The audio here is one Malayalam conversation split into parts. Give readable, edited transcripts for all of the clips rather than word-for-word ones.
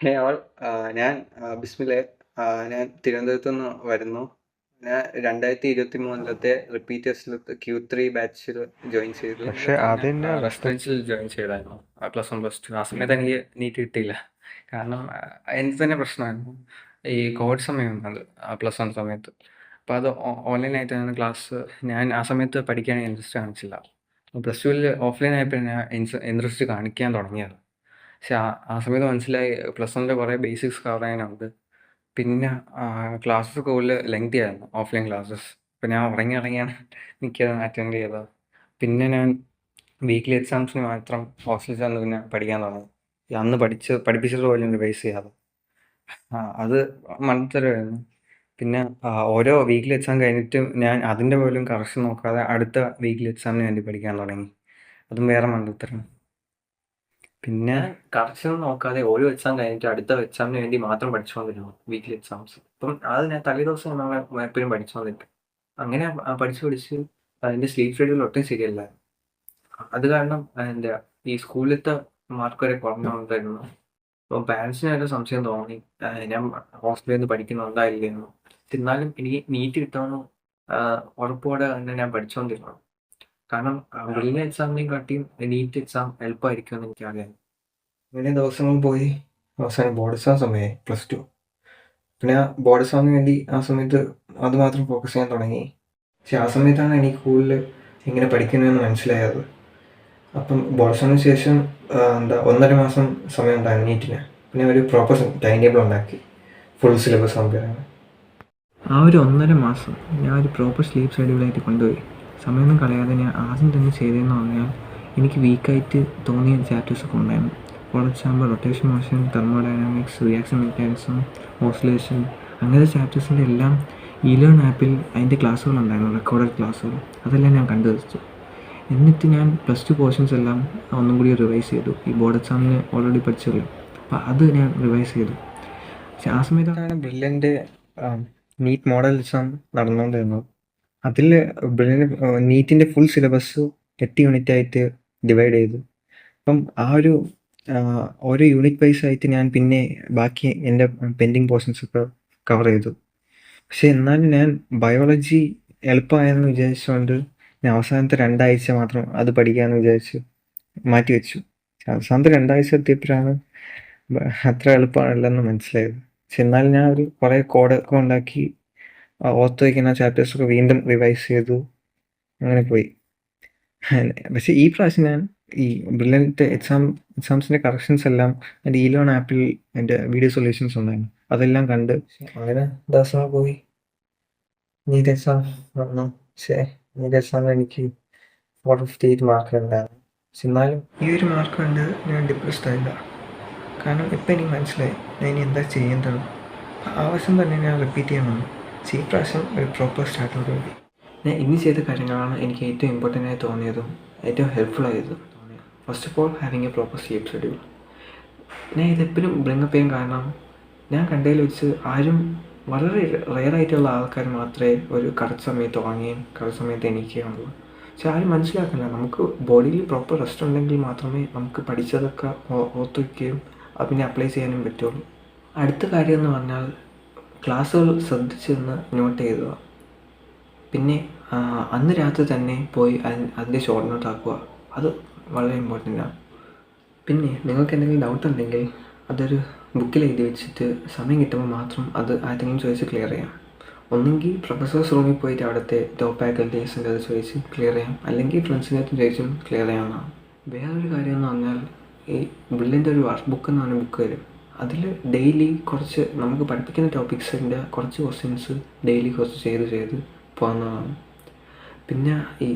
ഹേ ഓൾ ഞാൻ ബിസ്മിലെ. ഞാൻ തിരുവനന്തപുരത്ത് നിന്ന് വരുന്നു. ഞാൻ 2023 റിപ്പീറ്റ് ടെസ്റ്റിൽ Q3 ബാച്ചിൽ ജോയിൻ ചെയ്തു. പക്ഷെ അതിന്റെ ഫസ്റ്റ് ബെഞ്ചിൽ ജോയിൻ ചെയ്തായിരുന്നു +1 +2. ആ സമയത്ത് എനിക്ക് നീറ്റ് കിട്ടിയില്ല. കാരണം എനിക്ക് തന്നെ പ്രശ്നമായിരുന്നു ഈ കോവിഡ് സമയം അത് +1 സമയത്ത്. അപ്പോൾ അത് ഓൺലൈനായിട്ടാണ് ക്ലാസ്. ഞാൻ ആ സമയത്ത് പഠിക്കാൻ ഇൻട്രസ്റ്റ് കാണിച്ചില്ല. +2 ഓഫ്ലൈൻ ആയപ്പോഴാണ് ഞാൻ ഇൻട്രസ്റ്റ് കാണിക്കാൻ തുടങ്ങിയത്. പക്ഷെ ആ സമയത്ത് മനസ്സിലായി +1 കുറേ ബേസിക്സ് കവർ ചെയ്യാനുണ്ട്. പിന്നെ ക്ലാസ്സസ് കൂടുതൽ ലെങ്തി ആയിരുന്നു ഓഫ്ലൈൻ ക്ലാസ്സസ്. അപ്പോൾ ഞാൻ ഉറങ്ങിയാണ് മിക്കതും അറ്റൻഡ് ചെയ്തത്. പിന്നെ ഞാൻ വീക്ക്ലി എക്സാംസിന് മാത്രം ഹോസ്റ്റലിൽ ചെന്ന് പിന്നെ പഠിക്കാൻ തുടങ്ങി. അന്ന് പഠിപ്പിച്ചത് പോലും റിവൈസ് ചെയ്യാതെ. അത് മണ്ടത്തരമായിരുന്നു. പിന്നെ ഓരോ വീക്ക്ലി എക്സാം കഴിഞ്ഞിട്ടും ഞാൻ അതിൻ്റെ പോലും കറക്ഷൻ നോക്കാതെ അടുത്ത വീക്ക്ലി എക്സാമിന് വേണ്ടി പഠിക്കാൻ തുടങ്ങി. അതും വേറെ മണ്ടത്തരം. പിന്നെ കറക്ഷൻ നോക്കാതെ ഓരോ എക്സാം കഴിഞ്ഞിട്ട് അടുത്ത എക്സാമിന് വേണ്ടി മാത്രം പഠിച്ചുകൊണ്ടിരുന്നു വീക്ക്ലി എക്സാംസ്. അപ്പം അത് ഞാൻ തലേദിവസം എപ്പോഴും പഠിച്ചുകൊണ്ടിരിക്കും. അങ്ങനെ പഠിച്ച് അതിൻ്റെ സ്ലീപ്പ് ഷെഡ്യൂൾ ഒട്ടും ശരിയല്ല. അത് കാരണം എൻ്റെ ഈ സ്കൂളിലത്തെ മാർക്ക് വരെ കുറഞ്ഞുകൊണ്ടായിരുന്നു. അപ്പം പാരൻസിന് ഒരു സംശയം തോന്നി ഞാൻ ഹോസ്റ്റലിൽ നിന്ന് പഠിക്കുന്നുണ്ടോ ഇല്ലയെന്ന്. എന്നാലും എനിക്ക് നീറ്റ് കിട്ടുമെന്ന് ഉറപ്പോടെ തന്നെ ഞാൻ പഠിച്ചുകൊണ്ടിരുന്നു. കാരണം വലിയ എക്സാമിനെയും കാട്ടിയും നീറ്റ് എക്സാം എളുപ്പമായിരിക്കുമെന്ന് എനിക്കറിയാം. അങ്ങനെ ദിവസങ്ങൾ പോയി. അവസാനം ബോർഡ് എക്സാം സമയമായി +2. പിന്നെ ബോർഡ് എക്സാമിന് വേണ്ടി ആ സമയത്ത് അത് മാത്രം ഫോക്കസ് ചെയ്യാൻ തുടങ്ങി. പക്ഷെ ആ സമയത്താണ് എനിക്ക് കൂടുതൽ എങ്ങനെ പഠിക്കുന്നതെന്ന് മനസ്സിലായത്. അപ്പം ബോർഡ് എക്സാമിന് ശേഷം 1.5 മാസം സമയം ഉണ്ടായിരുന്നു നീറ്റിന്. പിന്നെ ഒരു പ്രോപ്പർ ടൈം ടേബിൾ ഉണ്ടാക്കി, ഫുൾ സിലബസ് ആകുമ്പോഴാണ്. ആ ഒരു 1.5 മാസം ഞാൻ ഒരു പ്രോപ്പർ സ്ലീപ്പ് ഷെഡ്യൂളായിട്ട് കൊണ്ടുപോയി. സമയമൊന്നും കളയാതെ ഞാൻ ആദ്യം തന്നെ ചെയ്തതെന്ന് പറഞ്ഞാൽ എനിക്ക് വീക്കായിട്ട് തോന്നിയ ചാപ്റ്റേഴ്സൊക്കെ ഉണ്ടായിരുന്നു. For example rotation motion, thermodynamics, reaction mechanism, oscillation, അങ്ങനത്തെ ചാപ്റ്റേഴ്സിൻ്റെ എല്ലാം ഇലേൺ ആപ്പിൽ അതിൻ്റെ ക്ലാസ്സുകളുണ്ടായിരുന്നു, റെക്കോർഡഡ് ക്ലാസ്സുകൾ. അതെല്ലാം ഞാൻ കണ്ടു വെച്ചു. എന്നിട്ട് ഞാൻ +2 പോർഷൻസ് എല്ലാം ഒന്നും കൂടി റിവൈസ് ചെയ്തു. ഈ ബോർഡ് എക്സാമിന് ഓൾറെഡി പഠിച്ചല്ലോ, അപ്പോൾ അത് ഞാൻ റിവൈസ് ചെയ്തു. പക്ഷെ ആ സമയത്താണ് ബ്രില്യൻ്റ് നീറ്റ് മോഡൽ എക്സാം നടന്നുകൊണ്ടിരുന്നത്. അതിൽ നീറ്റിൻ്റെ ഫുൾ സിലബസ് 8 യൂണിറ്റായിട്ട് ഡിവൈഡ് ചെയ്തു. അപ്പം ആ ഒരു ഓരോ യൂണിറ്റ് വൈസ് ആയിട്ട് ഞാൻ പിന്നെ ബാക്കി എൻ്റെ പെൻഡിങ് പോർഷൻസൊക്കെ കവർ ചെയ്തു. പക്ഷെ എന്നാലും ഞാൻ ബയോളജി എളുപ്പമായെന്ന് വിചാരിച്ചുകൊണ്ട് ഞാൻ അവസാനത്തെ 2 ആഴ്ച മാത്രം അത് പഠിക്കാമെന്ന് വിചാരിച്ച് മാറ്റിവെച്ചു. അവസാനത്തെ 2 ആഴ്ച എത്തിയപ്പോഴാണ് അത്ര എളുപ്പമാണല്ലെന്ന് മനസ്സിലായത്. പക്ഷെ എന്നാലും ഞാൻ ഒരു കുറേ കോഡൊക്കെ ഉണ്ടാക്കി ഓർത്ത് വയ്ക്കുന്ന ചാപ്റ്റേഴ്സൊക്കെ വീണ്ടും റിവൈസ് ചെയ്തു. അങ്ങനെ പോയി. പക്ഷേ ഈ പ്രാവശ്യം ഞാൻ ഈ ബ്രില്യൻ്റ് എക്സാംസിൻ്റെ കറക്ഷൻസ് എല്ലാം എൻ്റെ ഇലേൺ ആപ്പിൽ എൻ്റെ വീഡിയോ സൊല്യൂഷൻസ് ഉണ്ടായിരുന്നു. അതെല്ലാം കണ്ട് അങ്ങനെ ദിവസങ്ങൾ പോയി. നീറ്റ് എക്സാം വന്നു. പക്ഷേ നീറ്റ് എക്സാമിൽ എനിക്ക് 458 മാർക്ക് ഉണ്ടായിരുന്നു. പക്ഷെ എന്നാലും ഈ ഒരു മാർക്ക് കണ്ട് ഞാൻ ഡിപ്രസ്ഡ് ആയില്ല. കാരണം ഇപ്പം എനിക്ക് മനസ്സിലായി ഞാൻ ഇനി എന്താ ചെയ്യേണ്ടത്. ആ വർഷം തന്നെ ഞാൻ റിപ്പീറ്റ് ചെയ്യാൻ വന്നു. പക്ഷേ ഈ പ്രാവശ്യം ഒരു പ്രോപ്പർ സ്റ്റാർട്ടോട് കൂടി ഞാൻ ഇനി ചെയ്ത കാര്യങ്ങളാണ് എനിക്ക് ഏറ്റവും ഇമ്പോർട്ടൻ്റ് ആയി തോന്നിയതും ഏറ്റവും ഹെൽപ്ഫുൾ ആയതും. First of all having A proper sleep schedule. ഞാൻ ഇതെപ്പോഴും ബ്രിങ്ങപ്പ് ചെയ്യാൻ കാരണം ഞാൻ കണ്ടതിൽ വെച്ച് ആരും വളരെ റെയറായിട്ടുള്ള ആൾക്കാർ മാത്രമേ ഒരു കറക്റ്റ് സമയത്ത് ഉറങ്ങുകയും കറക്റ്റ് സമയത്ത് എണീക്കുകയുള്ളൂ. പക്ഷെ ആരും മനസ്സിലാക്കില്ല, നമുക്ക് ബോഡിയിൽ പ്രോപ്പർ റെസ്റ്റ് ഉണ്ടെങ്കിൽ മാത്രമേ നമുക്ക് പഠിച്ചതൊക്കെ ഓർത്ത് വയ്ക്കുകയും അതിനെ അപ്ലൈ ചെയ്യാനും പറ്റുള്ളൂ. അടുത്ത കാര്യം എന്ന് പറഞ്ഞാൽ ക്ലാസ്സുകൾ ശ്രദ്ധിച്ച് നിന്ന് നോട്ട് ചെയ്യുക. പിന്നെ അന്ന് രാത്രി തന്നെ പോയി അതിൻ്റെ ഷോർട്ട് നോട്ട് ആക്കുക. അത് വളരെ ഇമ്പോർട്ടൻ്റാണ്. പിന്നെ നിങ്ങൾക്ക് എന്തെങ്കിലും ഡൗട്ട് ഉണ്ടെങ്കിൽ അതൊരു ബുക്കിൽ എഴുതി വെച്ചിട്ട് സമയം കിട്ടുമ്പോൾ മാത്രം അത് ആരെങ്കിലും ചോദിച്ച് ക്ലിയർ ചെയ്യാം. ഒന്നെങ്കിൽ പ്രൊഫസേഴ്സ് റൂമിൽ പോയിട്ട് അവിടുത്തെ ടോപ്പ് ഫാക്കൽറ്റീസിൻ്റെ അത് ചോദിച്ച് ക്ലിയർ ചെയ്യാം, അല്ലെങ്കിൽ ഫ്രണ്ട്സിൻ്റെ അടുത്ത് ചോദിച്ചും ക്ലിയർ ചെയ്യാവുന്നതാണ്. വേറൊരു കാര്യം എന്ന് പറഞ്ഞാൽ ഈ ബ്രില്യൻ്റ് ഒരു വർക്ക് ബുക്ക് എന്ന് പറഞ്ഞ ബുക്ക് വരും. അതിൽ ഡെയിലി കുറച്ച് നമുക്ക് പഠിപ്പിക്കുന്ന ടോപ്പിക്സിൻ്റെ കുറച്ച് ക്വസ്റ്റ്യൻസ് ഡെയിലി കുറച്ച് ചെയ്ത് പോകുന്നതാണ്. പിന്നെ ഈ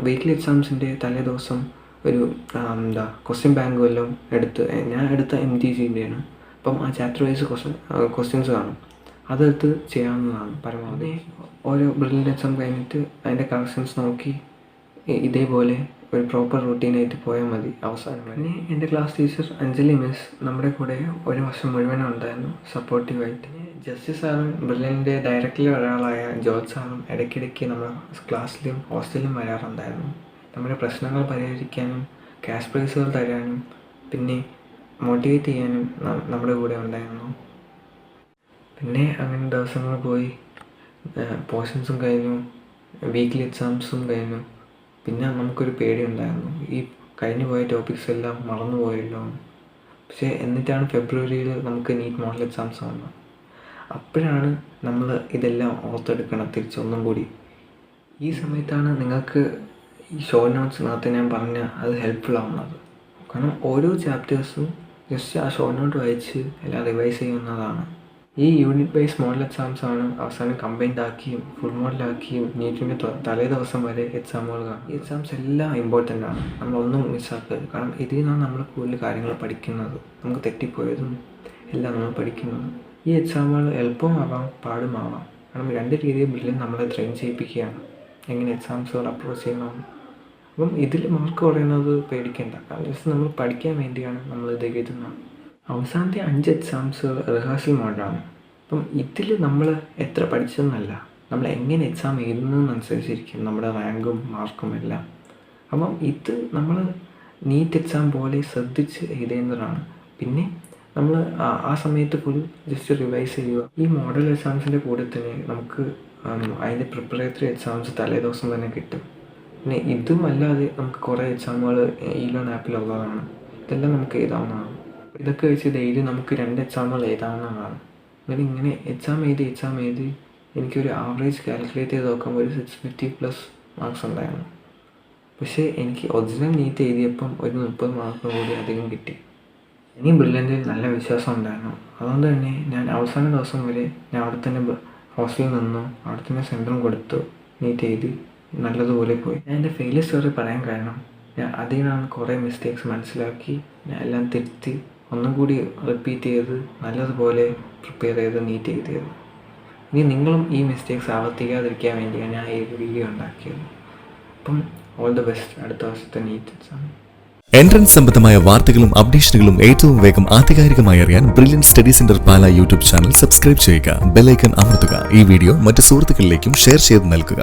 വീക്ക്ലി എക്സാംസിൻ്റെ തലേ ദിവസം ഒരു ക്വസ്റ്റ്യൻ ബാങ്ക് വല്ലതും ഞാൻ എടുത്ത MTGൻ്റെയാണ്. അപ്പം ആ ചാപ്റ്റർ വൈസ് ക്വസ്റ്റ്യൻസ് കാണും, അതെടുത്ത് ചെയ്യാവുന്നതാണ് പരമാവധി. ഓരോ ബ്രില്യൻ്റ് എക്സാം കഴിഞ്ഞിട്ട് അതിൻ്റെ കറക്ഷൻസ് നോക്കി ഇതേപോലെ ഒരു പ്രോപ്പർ റൂട്ടീനായിട്ട് പോയാൽ മതി അവസാനം. പിന്നെ എൻ്റെ ക്ലാസ് ടീച്ചർ അഞ്ജലി മിസ് നമ്മുടെ കൂടെ ഒരു വർഷം മുഴുവനും ഉണ്ടായിരുന്നു സപ്പോർട്ടീവായിട്ട്. ജസ്റ്റിസ് സാറും ബ്രില്യൻ്റെ ഡയറക്ടറിൽ ഒരാളായ ജോർജ് സാറും ഇടയ്ക്കിടയ്ക്ക് നമ്മുടെ ക്ലാസ്സിലും ഹോസ്റ്റലിലും വരാറുണ്ടായിരുന്നു. നമ്മുടെ പ്രശ്നങ്ങൾ പരിഹരിക്കാനും ക്യാഷ് പ്രൈസുകൾ തരാനും പിന്നെ മോട്ടിവേറ്റ് ചെയ്യാനും നമ്മുടെ കൂടെ ഉണ്ടായിരുന്നു. പിന്നെ അങ്ങനെ ദിവസങ്ങൾ പോയി, പോർഷൻസും കഴിഞ്ഞു, വീക്ക്ലി എക്സാംസും കഴിഞ്ഞു. പിന്നെ നമുക്കൊരു പേടി ഉണ്ടായിരുന്നു, ഈ കഴിഞ്ഞു പോയ ടോപ്പിക്സ് എല്ലാം മറന്നു പോയല്ലോ. പക്ഷേ എന്നിട്ടാണ് ഫെബ്രുവരിയിൽ നമുക്ക് നീറ്റ് മോഡൽ എക്സാംസ് വന്നത്. അപ്പോഴാണ് നമ്മൾ ഇതെല്ലാം ഓർത്തെടുക്കണം തിരിച്ചൊന്നും കൂടി. ഈ സമയത്താണ് നിങ്ങൾക്ക് ഈ ഷോ നോട്ട്സിനകത്ത് ഞാൻ പറഞ്ഞ അത് ഹെൽപ്ഫുൾ ആവുന്നത്. കാരണം ഓരോ ചാപ്റ്റേഴ്സും ജസ്റ്റ് ആ ഷോ നോട്ട് വായിച്ച് എല്ലാം റിവൈസ് ചെയ്യുന്നതാണ്. ഈ യൂണിറ്റ് വൈസ് മോഡൽ എക്സാംസ് ആണ് അവസാനം കമ്പൈൻഡ് ആക്കിയും ഫുൾ മോഡലാക്കിയും നീറ്റിൻ്റെ തലേ ദിവസം വരെ എക്സാമുകൾ കാണും. ഈ എക്സാംസ് എല്ലാം ഇമ്പോർട്ടൻ്റ് ആണ്, നമ്മളൊന്നും മിസ്സാക്കരുത്. കാരണം ഇതിൽ നിന്നാണ് നമ്മൾ കൂടുതൽ കാര്യങ്ങൾ പഠിക്കുന്നത്, നമുക്ക് തെറ്റിപ്പോയതും എല്ലാം നമ്മൾ പഠിക്കുന്നത്. ഈ എക്സാമുകൾ എളുപ്പമാവാം പാടുമാവാം, കാരണം 2 രീതിയിൽ ബ്രില്യൻ നമ്മളെ ട്രെയിൻ ചെയ്യിപ്പിക്കുകയാണ് എങ്ങനെ എക്സാംസുകൾ അപ്രോച്ച് ചെയ്യണം. അപ്പം ഇതിൽ മാർക്ക് പറയുന്നത് പേടിക്കേണ്ട, കാരണം ജസ്റ്റ് നമ്മൾ പഠിക്കാൻ വേണ്ടിയാണ് നമ്മളിത് എഴുതുന്നത്. അവസാനത്തെ 5 എക്സാംസ് റിഹേഴ്സൽ മോഡാണ്. അപ്പം ഇതിൽ നമ്മൾ എത്ര പഠിച്ചതെന്നല്ല, നമ്മൾ എങ്ങനെ എക്സാം എഴുതുന്നതെന്നനുസരിച്ചിരിക്കും നമ്മുടെ റാങ്കും മാർക്കും എല്ലാം. അപ്പം ഇത് നമ്മൾ നീറ്റ് എക്സാം പോലെ ശ്രദ്ധിച്ച് എഴുതേണ്ടതാണ്. പിന്നെ നമ്മൾ ആ സമയത്ത് ഫുൾ ജസ്റ്റ് റിവൈസ് ചെയ്യുക. ഈ മോഡൽ എക്സാംസിൻ്റെ കൂടെ തന്നെ നമുക്ക് അതിൻ്റെ പ്രിപ്പറേറ്ററി എക്സാംസ് തലേ ദിവസം തന്നെ കിട്ടും. പിന്നെ ഇതും അല്ലാതെ നമുക്ക് കുറേ എക്സാമുകൾ ഈലോൺ ആപ്പിലുള്ളതാണ്, ഇതെല്ലാം നമുക്ക് എഴുതാവുന്നതാണ്. ഇതൊക്കെ വെച്ച് ഡെയിലി നമുക്ക് 2 എക്സാമുകൾ എഴുതാവുന്നതാണ്. ഇങ്ങനെ എക്സാം എഴുതി എനിക്കൊരു ആവറേജ് കാൽക്കുലേറ്റ് ചെയ്ത് നോക്കുമ്പോൾ ഒരു 650+ മാർക്സ് ഉണ്ടായിരുന്നു. പക്ഷേ എനിക്ക് ഒറിജിനൽ നീറ്റ് എഴുതിയപ്പം ഒരു 30 മാർക്ക് കൂടി അധികം കിട്ടി. ഇനിയും ബ്രില്യൻറ്റിൽ നല്ല വിശ്വാസം ഉണ്ടായിരുന്നു. അതുകൊണ്ട് തന്നെ ഞാൻ അവസാന ദിവസം വരെ ഞാൻ അവിടെ തന്നെ ഹോസ്റ്റലിൽ നിന്നു, അവിടെ തന്നെ സെൻറ്ററും കൊടുത്തു, നീറ്റ് എഴുതി നല്ലതുപോലെ പോയി. ഞാൻ എൻ്റെ ഫെയിലിയർ സ്റ്റോറി പറയാൻ കാരണം ഞാൻ അതിൽ നിന്നാണ് കുറേ മിസ്റ്റേക്സ് മനസ്സിലാക്കി ഞാൻ എല്ലാം തിരുത്തി ഒന്നും കൂടി റിപ്പീറ്റ് ചെയ്ത് നല്ലതുപോലെ പ്രിപ്പയർ ചെയ്ത് നീറ്റ് എഴുതിയത്. ഇനി നിങ്ങളും ഈ മിസ്റ്റേക്സ് ആവർത്തിക്കാതിരിക്കാൻ വേണ്ടിയാണ് ഞാൻ ഈ വീഡിയോ ഉണ്ടാക്കിയത്. അപ്പം ഓൾ ദ ബെസ്റ്റ് അടുത്ത വർഷത്തെ നീറ്റ് എക്സാം. എൻട്രൻസ് സംബന്ധമായ വാർത്തകളും അപ്ഡേഷനുകളും ഏറ്റവും വേഗം ആധികാരികമായി അറിയാൻ ബ്രില്യൻ സ്റ്റഡി സെന്റർ പാല യൂട്യൂബ് ചാനൽ സബ്സ്ക്രൈബ് ചെയ്യുക, ബെൽ ഐക്കൺ അമർത്തുക. ഈ വീഡിയോ മറ്റ് സുഹൃത്തുക്കളിലേക്കും ഷെയർ ചെയ്ത് നൽകുക.